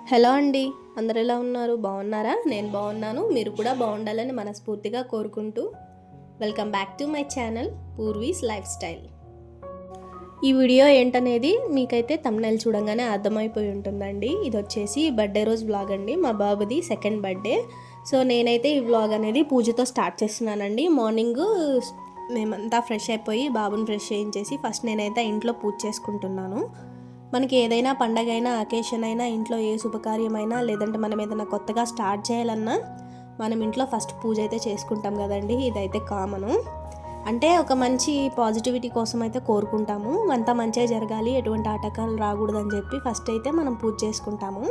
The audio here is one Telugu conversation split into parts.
హలో అండి, అందరు ఎలా ఉన్నారు? బాగున్నారా? నేను బాగున్నాను. మీరు కూడా బాగుండాలని మనస్ఫూర్తిగా కోరుకుంటూ welcome back to my channel Poorvi's lifestyle. ఈ వీడియో ఏంటనేది మీకైతే థంబ్నెయిల్ చూడంగానే అర్థమైపోయి ఉంటుందండి. ఇది వచ్చేసి బర్త్డే రోజు వ్లాగ్ అండి, మా బాబుది సెకండ్ బర్త్డే. సో నేనైతే ఈ వ్లాగ్ అనేది పూజతో స్టార్ట్ చేస్తున్నానండి. మార్నింగ్ మేమంతా ఫ్రెష్ అయిపోయి బాబుని ఫ్రెష్ చేయించేసి ఫస్ట్ నేనైతే ఇంట్లో పూజ చేసుకుంటున్నాను. మనకి ఏదైనా పండగ అయినా అకేషన్ అయినా ఇంట్లో ఏ శుభకార్యమైనా లేదంటే మనం ఏదైనా కొత్తగా స్టార్ట్ చేయాలన్నా మనం ఇంట్లో ఫస్ట్ పూజ అయితే చేసుకుంటాం కదండి. ఇదైతే కామను. అంటే ఒక మంచి పాజిటివిటీ కోసం అయితే కోరుకుంటాము, అంతా మంచిగా జరగాలి, ఎటువంటి ఆటంకాలు రాకూడదని చెప్పి ఫస్ట్ అయితే మనం పూజ చేసుకుంటాము.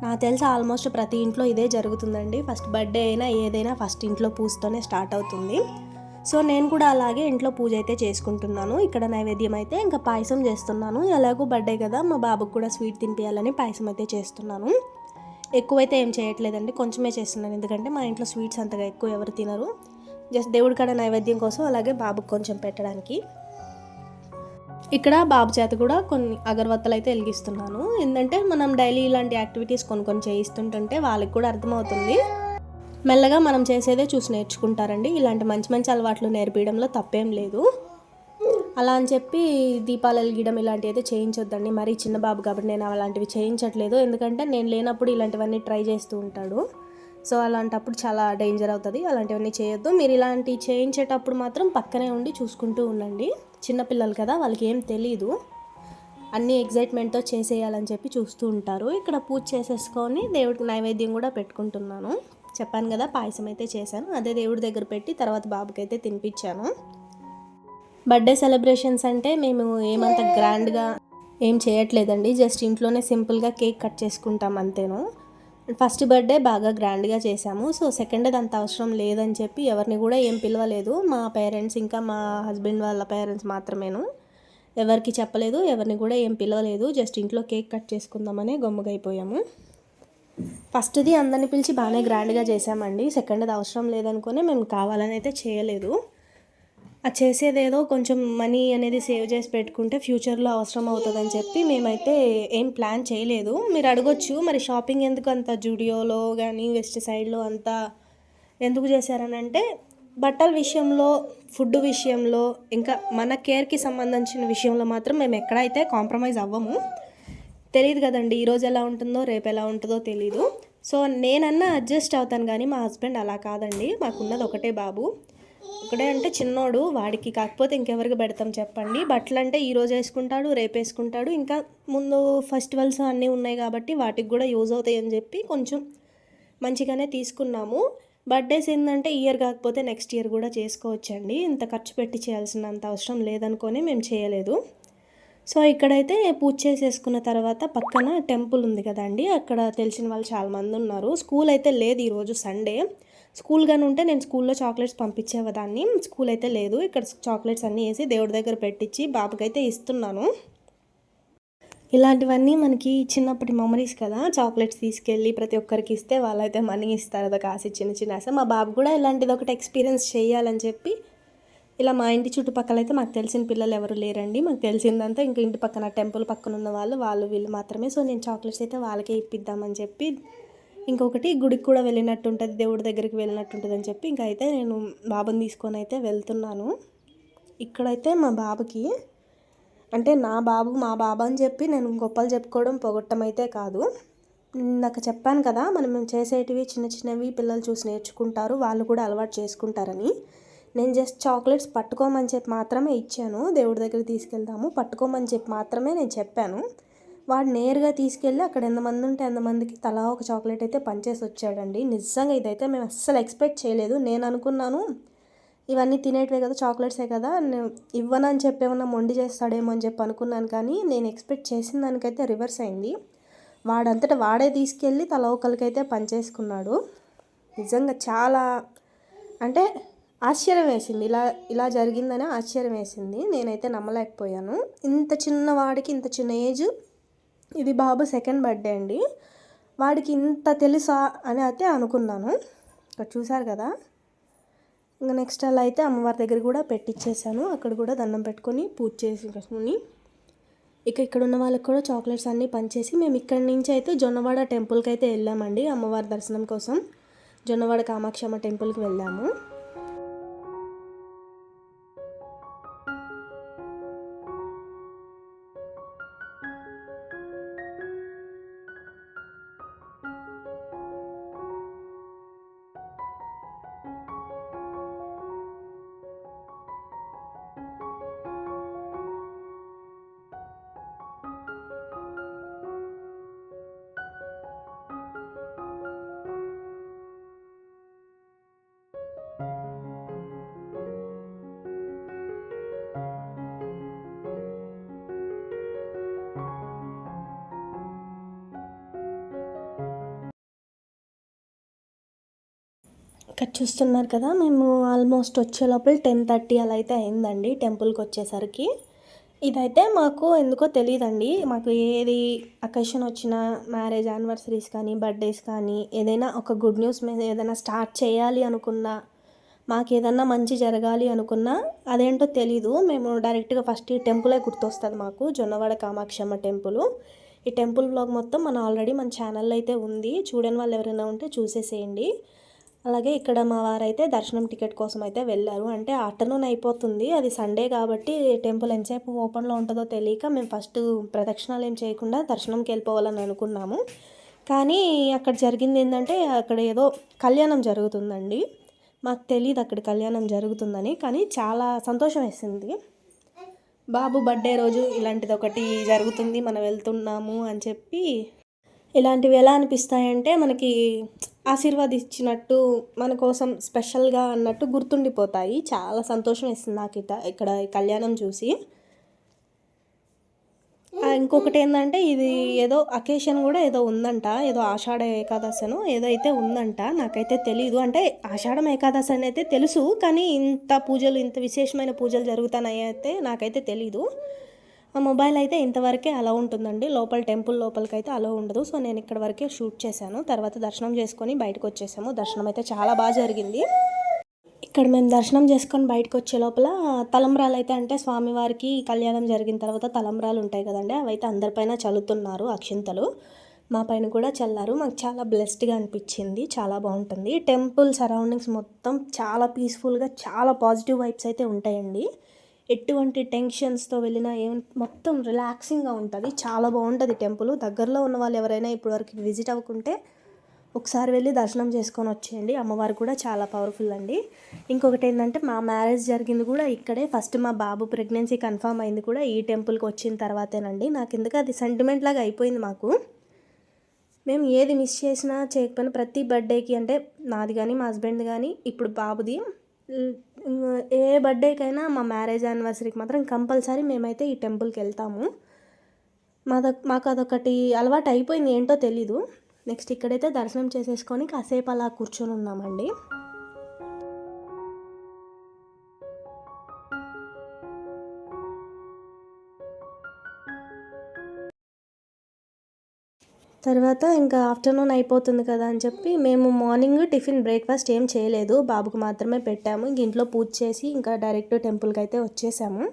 నాకు తెలిసి ఆల్మోస్ట్ ప్రతి ఇంట్లో ఇదే జరుగుతుందండి. ఫస్ట్ బర్త్డే అయినా ఏదైనా ఫస్ట్ ఇంట్లో పూజతోనే స్టార్ట్ అవుతుంది. సో నేను కూడా అలాగే ఇంట్లో పూజ అయితే చేసుకుంటున్నాను. ఇక్కడ నైవేద్యం అయితే ఇంకా పాయసం చేస్తున్నాను. ఎలాగో బర్త్డే కదా, మా బాబుకు కూడా స్వీట్ తినిపించాలని పాయసం అయితే చేస్తున్నాను. ఎక్కువైతే ఏం చేయట్లేదండి, కొంచెమే చేస్తున్నాను. ఎందుకంటే మా ఇంట్లో స్వీట్స్ అంతగా ఎక్కువ ఎవరు తినరు. జస్ట్ దేవుడి కాడ నైవేద్యం కోసం, అలాగే బాబుకు కొంచెం పెట్టడానికి. ఇక్కడ బాబు చేత కూడా కొన్ని అగరవత్తలు అయితే వెలిగిస్తున్నాను. ఏంటంటే మనం డైలీ ఇలాంటి యాక్టివిటీస్ కొన్ని చేయిస్తుంటుంటే వాళ్ళకి కూడా అర్థమవుతుంది. మెల్లగా మనం చేసేదే చూసి నేర్చుకుంటారండి. ఇలాంటి మంచి మంచి అలవాట్లు నేర్పించడంలో తప్పేం లేదు. అలా అని చెప్పి దీపాలు వెలిగించడం ఇలాంటివి అయితే చేయించొద్దండి. మరీ చిన్న బాబు కాబట్టి నేను అలాంటివి చేయించట్లేదు. ఎందుకంటే నేను లేనప్పుడు ఇలాంటివన్నీ ట్రై చేస్తూ ఉంటాడు. సో అలాంటప్పుడు చాలా డేంజర్ అవుతుంది. అలాంటివన్నీ చేయొద్దు. మీరు ఇలాంటివి చేయించేటప్పుడు మాత్రం పక్కనే ఉండి చూసుకుంటూ ఉండండి. చిన్నపిల్లలు కదా, వాళ్ళకి ఏం తెలీదు. అన్నీ ఎగ్జైట్మెంట్తో చేసేయాలని చెప్పి చూస్తూ ఉంటారు. ఇక్కడ పూజ చేసేసుకొని దేవుడికి నైవేద్యం కూడా పెట్టుకుంటున్నాను. చెప్పాను కదా, పాయసం అయితే చేశాను. అదే దేవుడి దగ్గర పెట్టి తర్వాత బాబుకి అయితే తినిపించాను. బర్త్డే సెలబ్రేషన్స్ అంటే మేము ఏమంత గ్రాండ్గా ఏం చేయట్లేదండి. జస్ట్ ఇంట్లోనే సింపుల్గా కేక్ కట్ చేసుకుంటాం అంతేను. ఫస్ట్ బర్త్డే బాగా గ్రాండ్గా చేశాము. సో సెకండ్ది అంత అవసరం లేదని చెప్పి ఎవరిని కూడా ఏం పిలవలేదు. మా పేరెంట్స్ ఇంకా మా హస్బెండ్ వాళ్ళ పేరెంట్స్ మాత్రమేను. ఎవరికి చెప్పలేదు, ఎవరిని కూడా ఏం పిలవలేదు. జస్ట్ ఇంట్లో కేక్ కట్ చేసుకుందామని గమ్ముగైపోయాము. ఫస్ట్ది అందరిని పిలిచి బాగానే గ్రాండ్గా చేసామండి. సెకండ్ది అవసరం లేదనుకుని మేము కావాలని అయితే చేయలేదు. అది చేసేదేదో కొంచెం మనీ అనేది సేవ్ చేసి పెట్టుకుంటే ఫ్యూచర్లో అవసరం అవుతుందని చెప్పి మేమైతే ఏం ప్లాన్ చేయలేదు. మీరు అడగొచ్చు, మరి షాపింగ్ ఎందుకు అంత జూడియోలో కానీ వెస్ట్ సైడ్లో అంతా ఎందుకు చేశారనంటే, బట్టల విషయంలో, ఫుడ్ విషయంలో, ఇంకా మన కేర్కి సంబంధించిన విషయంలో మాత్రం మేము ఎక్కడైతే కాంప్రమైజ్ అవ్వము. తెలియదు కదండి, ఈరోజు ఎలా ఉంటుందో రేపు ఎలా ఉంటుందో తెలీదు. సో నేనన్నా అడ్జస్ట్ అవుతాను, కానీ మా హస్బెండ్ అలా కాదండి. మాకున్నది ఒకటే బాబు, ఒకటే అంటే చిన్నోడు. వాడికి కాకపోతే ఇంకెవరికి పెడతాం చెప్పండి. బట్టలు అంటే ఈరోజు వేసుకుంటాడు, రేపు వేసుకుంటాడు. ఇంకా ముందు ఫెస్టివల్స్ అన్నీ ఉన్నాయి కాబట్టి వాటికి కూడా యూజ్ అవుతాయి అని చెప్పి కొంచెం మంచిగానే తీసుకున్నాము. బర్త్డేస్ ఏంటంటే ఇయర్ కాకపోతే నెక్స్ట్ ఇయర్ కూడా చేసుకోవచ్చండి. ఇంత ఖర్చు పెట్టి చేయాల్సినంత అవసరం లేదనుకొని మేము చేయలేదు. సో ఇక్కడైతే పూజ చేసేసుకున్న తర్వాత పక్కన టెంపుల్ ఉంది కదండి, అక్కడ తెలిసిన వాళ్ళు చాలామంది ఉన్నారు. స్కూల్ అయితే లేదు ఈరోజు సండే. స్కూల్ కానీ ఉంటే నేను స్కూల్లో చాక్లెట్స్ పంపించేదాన్ని. స్కూల్ అయితే లేదు. ఇక్కడ చాక్లెట్స్ అన్నీ వేసి దేవుడి దగ్గర పెట్టించి బాబుకైతే ఇస్తున్నాను. ఇలాంటివన్నీ మనకి చిన్నప్పటి మెమరీస్ కదా. చాక్లెట్స్ తీసుకెళ్ళి ప్రతి ఒక్కరికి ఇస్తే వాళ్ళైతే మనీ ఇస్తారు కదా, కాసి చిన్న చిన్న ఆశ. మా బాబు కూడా ఇలాంటిది ఒకటి ఎక్స్పీరియన్స్ చేయాలని చెప్పి ఇలా మా ఇంటి చుట్టుపక్కల అయితే మాకు తెలిసిన పిల్లలు ఎవరు లేరండి. మాకు తెలిసిందంతా ఇంకా ఇంటి పక్కన టెంపుల్ పక్కన ఉన్న వాళ్ళు వీళ్ళు మాత్రమే. సో నేను చాక్లెట్స్ అయితే వాళ్ళకే ఇప్పిద్దామని చెప్పి, ఇంకొకటి గుడికి కూడా వెళ్ళినట్టు ఉంటుంది, దేవుడి దగ్గరికి వెళ్ళినట్టు ఉంటుంది అని చెప్పి ఇంకా అయితే నేను బాబుని తీసుకొని అయితే వెళ్తున్నాను. ఇక్కడైతే మా బాబుకి, అంటే నా బాబు మా బాబు అని చెప్పి నేను గొప్పలు చెప్పుకోవడం పొగట్టం అయితే కాదు. నాకు చెప్పాను కదా, మనం చేసేటివి చిన్న చిన్నవి పిల్లలు చూసి నేర్చుకుంటారు, వాళ్ళు కూడా అలవాటు చేసుకుంటారని. నేను జస్ట్ చాక్లెట్స్ పట్టుకోమని చెప్పి మాత్రమే ఇచ్చాను. దేవుడి దగ్గరికి తీసుకెళ్దాము, పట్టుకోమని చెప్పి మాత్రమే నేను చెప్పాను. వాడు నేరుగా తీసుకెళ్ళి అక్కడ ఎంతమంది ఉంటే ఎంతమందికి తలా ఒక చాక్లెట్ అయితే పంచేసి వచ్చాడండి. నిజంగా ఇదైతే మేము అస్సలు ఎక్స్పెక్ట్ చేయలేదు. నేను అనుకున్నాను ఇవన్నీ తినేటివే కదా, చాక్లెట్సే కదా, ఇవ్వనని చెప్పి ఏమన్నా మొండి చేస్తాడేమో అని చెప్పి అనుకున్నాను. కానీ నేను ఎక్స్పెక్ట్ చేసిన దానికైతే రివర్స్ అయింది. వాడంతటా వాడే తీసుకెళ్ళి తలా ఒకరికైతే పంచేసుకున్నాడు. నిజంగా చాలా అంటే ఆశ్చర్యం వేసింది. ఇలా జరిగిందని ఆశ్చర్యం వేసింది. నేనైతే నమ్మలేకపోయాను. ఇంత చిన్నవాడికి ఇంత చిన్న ఏజ్. ఇది బాబు సెకండ్ బర్త్డే అండి. వాడికి ఇంత తెలుసా అని అయితే అనుకున్నాను. ఇక్కడ చూసారు కదా. ఇంకా నెక్స్ట్ అలా అయితే అమ్మవారి దగ్గర కూడా పెట్టించేసాను. అక్కడ కూడా దండం పెట్టుకొని పూజ చేసుకొని ఇక ఇక్కడ ఉన్న వాళ్ళకి కూడా చాక్లెట్స్ అన్నీ పంచేసి మేము ఇక్కడి నుంచి అయితే జొన్నవాడ టెంపుల్కి అయితే వెళ్ళామండి అమ్మవారి దర్శనం కోసం. జొన్నవాడ కామాక్షమ్మ టెంపుల్కి వెళ్ళాము. ఇక్కడ చూస్తున్నారు కదా, మేము ఆల్మోస్ట్ వచ్చే లోపల 10:30 అలా అయితే అయిందండి టెంపుల్కి వచ్చేసరికి. ఇదైతే మాకు ఎందుకో తెలియదండి, మాకు ఏది అకేషన్ వచ్చినా, మ్యారేజ్ యానివర్సరీస్ కానీ, బర్త్డేస్ కానీ, ఏదైనా ఒక గుడ్ న్యూస్ మీద ఏదైనా స్టార్ట్ చేయాలి అనుకున్నా, మాకు ఏదన్నా మంచి జరగాలి అనుకున్నా అదేంటో తెలీదు, మేము డైరెక్ట్గా ఫస్ట్ ఈ టెంపులే గుర్తొస్తుంది మాకు, జొన్నవాడ కామాక్షమ్మ టెంపుల్. ఈ టెంపుల్ వ్లాగ్ మొత్తం ఆల్రెడీ మన ఛానల్లో అయితే ఉంది, చూడని వాళ్ళు ఎవరైనా ఉంటే చూసేసేయండి. అలాగే ఇక్కడ మా వారైతే దర్శనం టికెట్ కోసం అయితే వెళ్ళారు. అంటే ఆఫ్టర్నూన్ అయిపోతుంది, అది సండే కాబట్టి టెంపుల్ ఎంతసేపు ఓపెన్లో ఉంటుందో తెలియక మేము ఫస్ట్ ప్రదక్షిణాలు ఏం చేయకుండా దర్శనంకి వెళ్ళిపోవాలని అనుకున్నాము. కానీ అక్కడ జరిగింది ఏంటంటే, అక్కడ ఏదో కళ్యాణం జరుగుతుందండి. మాకు తెలియదు అక్కడ కళ్యాణం జరుగుతుందని, కానీ చాలా సంతోషం వేసింది. బాబు బర్త్డే రోజు ఇలాంటిది ఒకటి జరుగుతుంది, మనం వెళ్తున్నాము అని చెప్పి. ఇలాంటివి ఎలా అనిపిస్తాయంటే మనకి ఆశీర్వాదించినట్టు, మన కోసం స్పెషల్గా అన్నట్టు గుర్తుండిపోతాయి. చాలా సంతోషం వేస్తుంది నాకు ఇక్కడ కళ్యాణం చూసి. ఇంకొకటి ఏంటంటే, ఇది ఏదో అకేషన్ కూడా ఏదో ఉందంట, ఏదో ఆషాఢ ఏకాదశను ఏదో అయితే ఉందంట, నాకైతే తెలీదు. అంటే ఆషాఢం ఏకాదశి అని అయితే తెలుసు, కానీ ఇంత పూజలు, ఇంత విశేషమైన పూజలు జరుగుతాయి అయితే నాకైతే తెలీదు. ఆ మొబైల్ అయితే ఇంతవరకే అలా ఉంటుందండి, లోపల టెంపుల్ లోపలికి అయితే అలా ఉండదు. సో నేను ఇక్కడ వరకే షూట్ చేశాను, తర్వాత దర్శనం చేసుకొని బయటకు వచ్చేసాము. దర్శనం అయితే చాలా బాగా జరిగింది. ఇక్కడ మేము దర్శనం చేసుకొని బయటకు వచ్చే లోపల తలంబ్రాలు అయితే, అంటే స్వామివారికి కళ్యాణం జరిగిన తర్వాత తలంబ్రాలు ఉంటాయి కదండి, అవైతే అందరిపైన చల్లుతున్నారు అక్షింతలు. మా పైన కూడా చల్లారు. మాకు చాలా బ్లెస్డ్గా అనిపించింది, చాలా బాగుంటుంది. టెంపుల్ సరౌండింగ్స్ మొత్తం చాలా పీస్ఫుల్గా, చాలా పాజిటివ్ వైబ్స్ అయితే ఉంటాయండి. ఎటువంటి టెన్షన్స్తో వెళ్ళినా మొత్తం రిలాక్సింగ్గా ఉంటుంది, చాలా బాగుంటుంది టెంపుల్. దగ్గరలో ఉన్న వాళ్ళు ఎవరైనా ఇప్పటివరకు విజిట్ అవ్వకుంటే ఒకసారి వెళ్ళి దర్శనం చేసుకొని వచ్చేయండి. అమ్మవారు కూడా చాలా పవర్ఫుల్ అండి. ఇంకొకటి ఏంటంటే, మా మ్యారేజ్ జరిగింది కూడా ఇక్కడే. ఫస్ట్ మా బాబు ప్రెగ్నెన్సీ కన్ఫర్మ్ అయింది కూడా ఈ టెంపుల్కి వచ్చిన తర్వాతేనండి. నాకు ఎందుకు అది సెంటిమెంట్ లాగా అయిపోయింది మాకు. మేము ఏది మిస్ చేసినా చేయకపోయినా ప్రతి బర్త్డేకి, అంటే నాది కానీ మా హస్బెండ్ కానీ ఇప్పుడు బాబుది, ఏ బర్త్డేకైనా మా మ్యారేజ్ యానివర్సరీకి మాత్రం కంపల్సరీ మేమైతే ఈ టెంపుల్కి వెళ్తాము. మాకు అదొకటి అలవాటు అయిపోయింది, ఏంటో తెలీదు. నెక్స్ట్ ఇక్కడైతే దర్శనం చేసేసుకొని కాసేపు అలా కూర్చొని ఉన్నామండి. తర్వాత ఇంకా ఆఫ్టర్నూన్ అయిపోతుంది కదా అని చెప్పి మేము మార్నింగ్ టిఫిన్ బ్రేక్ఫాస్ట్ ఏం చేయలేదు, బాబుకు మాత్రమే పెట్టాము. ఇంట్లో పూజ చేసి ఇంకా డైరెక్ట్ టెంపుల్కి అయితే వచ్చేసాము.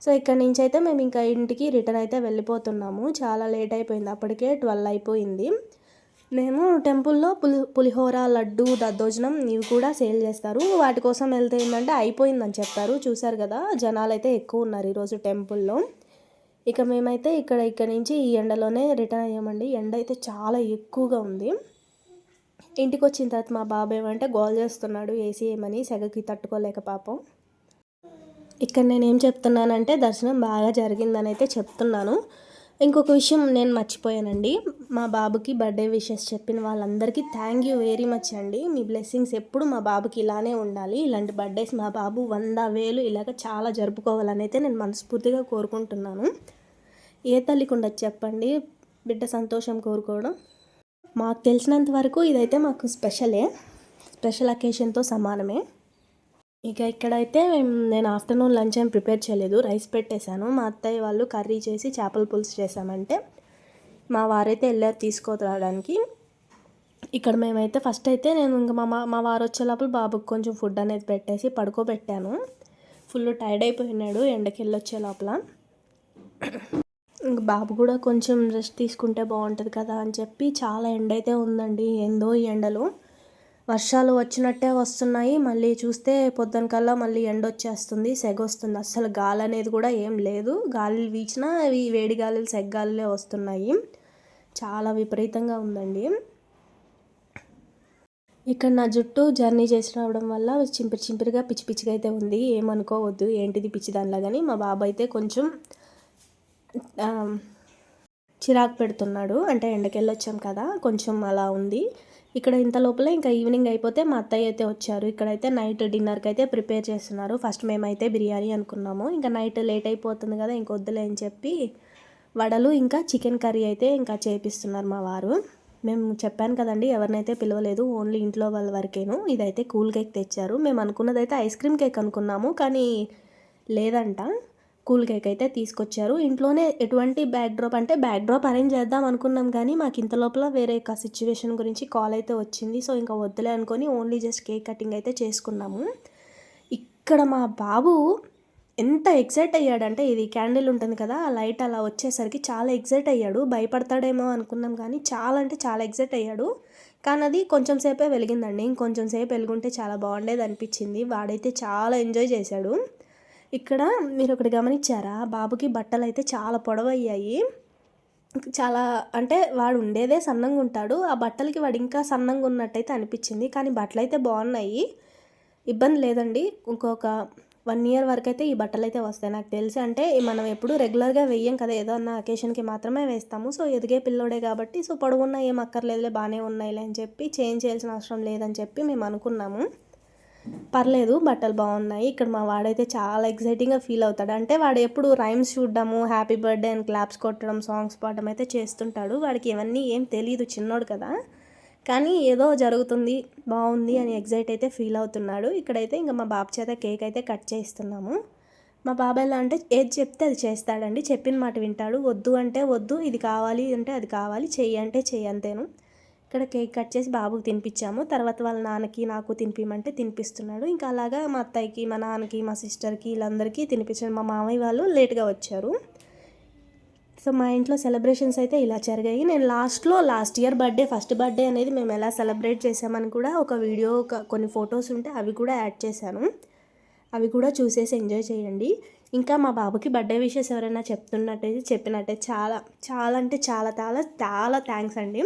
సో ఇక్కడ నుంచి అయితే మేము ఇంకా ఇంటికి రిటర్న్ అయితే వెళ్ళిపోతున్నాము. చాలా లేట్ అయిపోయింది, అప్పటికే 12 అయిపోయింది. మేము టెంపుల్లో పులిహోర, లడ్డు, దద్దోజనం ఇవి కూడా సేల్ చేస్తారు. వాటి కోసం వెళ్తే ఏంటంటే అయిపోయిందని చెప్పారు. చూసారు కదా, జనాలు అయితే ఎక్కువ ఉన్నారు ఈరోజు టెంపుల్లో. ఇక మేమైతే ఇక్కడ నుంచి ఈ ఎండలోనే రిటర్న్ అయ్యామండి. ఎండ అయితే చాలా ఎక్కువగా ఉంది. ఇంటికి వచ్చిన తర్వాత మా బాబు ఏమంటే గోల్ చేస్తున్నాడు, ఏసీ ఏమని, సెగకి తట్టుకోలేక పాపం. ఇక్కడ నేనేం చెప్తున్నానంటే, దర్శనం బాగా జరిగిందని అయితే చెప్తున్నాను. ఇంకొక విషయం నేను మర్చిపోయానండి, మా బాబుకి బర్త్డే విషెస్ చెప్పిన వాళ్ళందరికీ థ్యాంక్ యూ వెరీ మచ్ అండి. మీ బ్లెస్సింగ్స్ ఎప్పుడు మా బాబుకి ఇలానే ఉండాలి. ఇలాంటి బర్త్డేస్ మా బాబు 100,000 ఇలాగ చాలా జరుపుకోవాలని అయితే నేను మనస్ఫూర్తిగా కోరుకుంటున్నాను. ఏ తల్లికి ఉండదు చెప్పండి బిడ్డ సంతోషం కోరుకోవడం. మాకు తెలిసినంత వరకు ఇదైతే మాకు స్పెషల్ అకేషన్తో సమానమే. ఇక ఇక్కడైతే నేను ఆఫ్టర్నూన్ లంచ్ ఏం ప్రిపేర్ చేయలేదు, రైస్ పెట్టేశాను. మా అత్తయ్య వాళ్ళు కర్రీ చేసి చేపల పులుసు చేసామంటే మా వారైతే వెళ్ళారు తీసుకురావడానికి. ఇక్కడ మేమైతే ఫస్ట్ అయితే నేను ఇంకా మా వారు వచ్చే లోపల బాబుకి కొంచెం ఫుడ్ అనేది పెట్టేసి పడుకోబెట్టాను. ఫుల్ టైర్డ్ అయిపోయినాడు ఎండకి వెళ్ళొచ్చే లోపల. ఇంక బాబు కూడా కొంచెం రెస్ట్ తీసుకుంటే బాగుంటుంది కదా అని చెప్పి చాలా ఎండ అయితే ఉందండి. ఏందో ఈ ఎండలు వర్షాలు వచ్చినట్టే వస్తున్నాయి, మళ్ళీ చూస్తే పొద్దునకల్లా మళ్ళీ ఎండ వచ్చేస్తుంది, సెగ వస్తుంది. అస్సలు గాలి అనేది కూడా ఏం లేదు. గాలులు వీచినా అవి వేడి గాలులు సెగ్గాలులే వస్తున్నాయి. చాలా విపరీతంగా ఉందండి. ఇక్కడ నా జుట్టు జర్నీ చేసి రావడం వల్ల చింపిరి చింపిరిగా పిచ్చి పిచ్చిగా అయితే ఉంది. ఏమనుకోవద్దు, ఏంటిది పిచ్చి దానిలా. కానీ మా బాబు అయితే కొంచెం చిరాకు పెడుతున్నాడు. అంటే ఎండకెళ్ళొచ్చాం కదా, కొంచెం అలా ఉంది. ఇక్కడ ఇంత లోపల ఇంకా ఈవినింగ్ అయిపోతే మా అత్తయ్య అయితే వచ్చారు. ఇక్కడైతే నైట్ డిన్నర్కి అయితే ప్రిపేర్ చేస్తున్నారు. ఫస్ట్ మేమైతే బిర్యానీ అనుకున్నాము, ఇంకా నైట్ లేట్ అయిపోతుంది కదా ఇంకొద్దులే అని చెప్పి వడలు ఇంకా చికెన్ కర్రీ అయితే ఇంకా చేపిస్తున్నారు మా వారు. మేము చెప్పాను కదండి, ఎవరినైతే పిలవలేదు, ఓన్లీ ఇంట్లో వాళ్ళ వరకేను. ఇదైతే కూల్ కేక్ తెచ్చారు. మేము అనుకున్నదైతే ఐస్ క్రీమ్ కేక్ అనుకున్నాము, కానీ లేదంట, కూల్ కేక్ అయితే తీసుకొచ్చారు. ఇంట్లోనే ఎటువంటి బ్యాక్డ్రాప్ అంటే బ్యాక్డ్రాప్ అరేంజ్ చేద్దాం అనుకున్నాం, కానీ మాకు ఇంత లోపల వేరే సిచ్యువేషన్ గురించి కాల్ అయితే వచ్చింది. సో ఇంకా వద్దులే అనుకొని ఓన్లీ జస్ట్ కేక్ కటింగ్ అయితే చేసుకున్నాము. ఇక్కడ మా బాబు ఎంత ఎక్సైట్ అయ్యాడంటే, ఇది క్యాండిల్ ఉంటుంది కదా, ఆ లైట్ అలా వచ్చేసరికి చాలా ఎక్సైట్ అయ్యాడు. భయపడతాడేమో అనుకున్నాం, కానీ చాలా అంటే చాలా ఎక్సైట్ అయ్యాడు. కానీ అది కొంచెం సేపే వెలిగిందండి. ఇంకొంచెం సేపు వెలుగుంటే చాలా బాగుండేది అనిపించింది. వాడైతే చాలా ఎంజాయ్ చేశాడు. ఇక్కడ మీరు ఒకటి గమనించారా, బాబుకి బట్టలు అయితే చాలా పొడవయ్యాయి. చాలా అంటే వాడు ఉండేదే సన్నంగా ఉంటాడు, ఆ బట్టలకి వాడు ఇంకా సన్నంగా ఉన్నట్టయితే అనిపించింది. కానీ బట్టలు అయితే బాగున్నాయి, ఇబ్బంది లేదండి. ఇంకొక 1 year వరకు అయితే ఈ బట్టలు అయితే వస్తాయి నాకు తెలిసి. అంటే మనం ఎప్పుడు రెగ్యులర్గా వెయ్యం కదా, ఏదో అన్న అకేషన్కి మాత్రమే వేస్తాము. సో ఎదిగే పిల్లోడే కాబట్టి సో పొడవున్న ఏం అక్కర్లేదులే, బాగానే ఉన్నాయిలే అని చెప్పి చేంజ్ చేయాల్సిన అవసరం లేదని చెప్పి మేము అనుకున్నాము. పర్లేదు, బట్టలు బాగున్నాయి. ఇక్కడ మా వాడైతే చాలా ఎక్సైటింగ్గా ఫీల్ అవుతాడు. అంటే వాడు ఎప్పుడు రైమ్స్ చూడడము, హ్యాపీ బర్త్డే అని క్లాప్స్ కొట్టడం, సాంగ్స్ పాడడం అయితే చేస్తుంటాడు. వాడికి ఇవన్నీ ఏం తెలియదు, చిన్నోడు కదా, కానీ ఏదో జరుగుతుంది బాగుంది అని ఎగ్జైట్ అయితే ఫీల్ అవుతున్నాడు. ఇక్కడైతే ఇంకా మా బాబు చేత కేక్ అయితే కట్ చేస్తున్నాము. మా బాబాయ్ ఎలా అంటే ఏది చెప్తే అది చేస్తాడండి, చెప్పిన మాట వింటాడు. వద్దు అంటే వద్దు, ఇది కావాలి అంటే అది కావాలి, చెయ్యి అంటే చెయ్యి, అంతేను. ఇక్కడ కేక్ కట్ చేసి బాబుకి తినిపించాము. తర్వాత వాళ్ళ నాన్నకి నాకు తినిపించమంటే తినిపిస్తున్నాడు. ఇంకా అలాగా మా అత్తయ్యకి, మా నాన్నకి, మా సిస్టర్కి, వీళ్ళందరికీ తినిపించాడు. మా మామయ్య వాళ్ళు లేట్గా వచ్చారు. సో మా ఇంట్లో సెలబ్రేషన్స్ అయితే ఇలా జరిగాయి. నేను last year birthday, first birthday అనేది మేము ఎలా సెలబ్రేట్ చేసామని కూడా ఒక వీడియో, కొన్ని ఫొటోస్ ఉంటే అవి కూడా యాడ్ చేశాను. అవి కూడా చూసేసి ఎంజాయ్ చేయండి. ఇంకా మా బాబుకి బర్త్డే విషెస్ ఎవరైనా చెప్పినట్టయితే చాలా చాలా అంటే చాలా చాలా చాలా థ్యాంక్స్ అండి.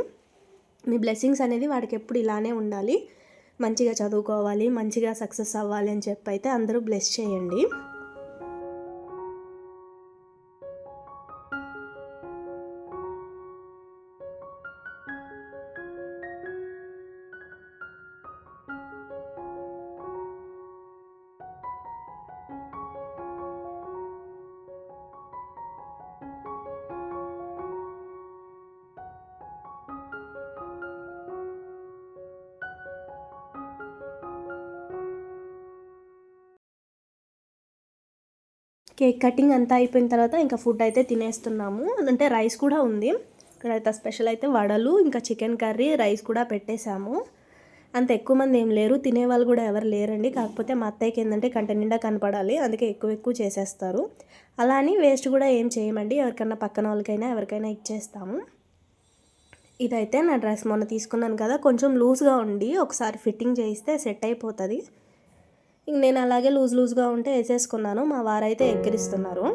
మీ బ్లెస్సింగ్స్ అనేది వాడికి ఎప్పుడు ఇలానే ఉండాలి, మంచిగా చదువుకోవాలి, మంచిగా సక్సెస్ అవ్వాలి అని చెప్పి అయితే అందరూ బ్లెస్ చేయండి. కేక్ కటింగ్ అంతా అయిపోయిన తర్వాత ఇంకా ఫుడ్ అయితే తినేస్తున్నాము. అంటే రైస్ కూడా ఉంది. ఇక్కడైతే స్పెషల్ అయితే వడలు, ఇంకా చికెన్ కర్రీ, రైస్ కూడా పెట్టేశాము. అంత ఎక్కువ మంది ఏం లేరు, తినేవాళ్ళు కూడా ఎవరు లేరండి. కాకపోతే మా అత్తయ్యకి ఏంటంటే కంటి నిండా కనపడాలి, అందుకే ఎక్కువ చేసేస్తారు. అలా అని వేస్ట్ కూడా ఏం చేయమండి, ఎవరికైనా పక్కన వాళ్ళకైనా ఎవరికైనా ఇచ్చేస్తాము. ఇదైతే నా డ్రెస్ మొన్న తీసుకున్నాను కదా, కొంచెం లూజ్గా ఉండి ఒకసారి ఫిట్టింగ్ చేయిస్తే సెట్ అయిపోతుంది. ఇంక నేను అలాగే లూజ్గా ఉంటే వేసేసుకున్నాను. మా వారైతే ఎక్కిరిస్తున్నారు.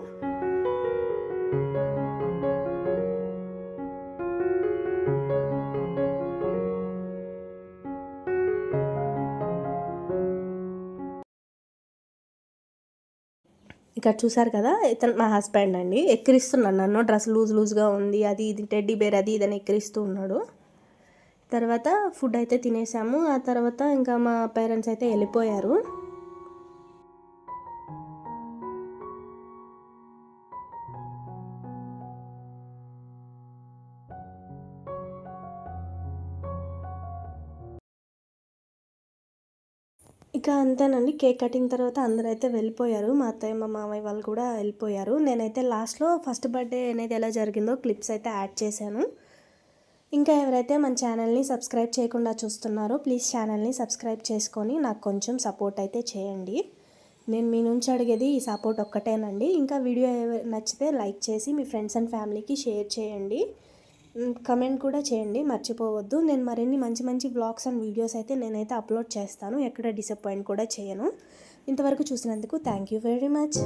ఇక్కడ చూసారు కదా, ఇతను మా హస్బెండ్ అండి, ఎక్కిరిస్తున్నాడు నన్ను. డ్రెస్ లూజ్గా ఉంది, అది ఇది టెడ్డీ బేర్ అది ఇదని ఎక్కిరిస్తూ ఉన్నాడు. తర్వాత ఫుడ్ అయితే తినేసాము. ఆ తర్వాత ఇంకా మా పేరెంట్స్ అయితే వెళ్ళిపోయారు. ఇక అంతేనండి, కేక్ కటింగ్ తర్వాత అందరూ అయితే వెళ్ళిపోయారు. మా అత్తయ్య, మా మామయ్య వాళ్ళు కూడా వెళ్ళిపోయారు. నేనైతే లాస్ట్లో ఫస్ట్ బర్త్డే అనేది ఎలా జరిగిందో క్లిప్స్ అయితే యాడ్ చేశాను. ఇంకా ఎవరైతే మన ఛానల్ని సబ్స్క్రైబ్ చేయకుండా చూస్తున్నారో ప్లీజ్ ఛానల్ని సబ్స్క్రైబ్ చేసుకొని నాకు కొంచెం సపోర్ట్ అయితే చేయండి. నేను మీ నుంచి అడిగేది ఈ సపోర్ట్ ఒక్కటేనండి. ఇంకా వీడియో నచ్చితే లైక్ చేసి మీ ఫ్రెండ్స్ అండ్ ఫ్యామిలీకి షేర్ చేయండి. కమెంట్ కూడా చేయండి మర్చిపోవద్దు. నేను మరిన్ని మంచి మంచి వ్లాగ్స్ అండ్ వీడియోస్ అయితే నేనైతే అప్లోడ్ చేస్తాను. ఎక్కడ డిసప్పాయింట్ కూడా చేయను. ఇంతవరకు చూసినందుకు థ్యాంక్ యూ వెరీ మచ్.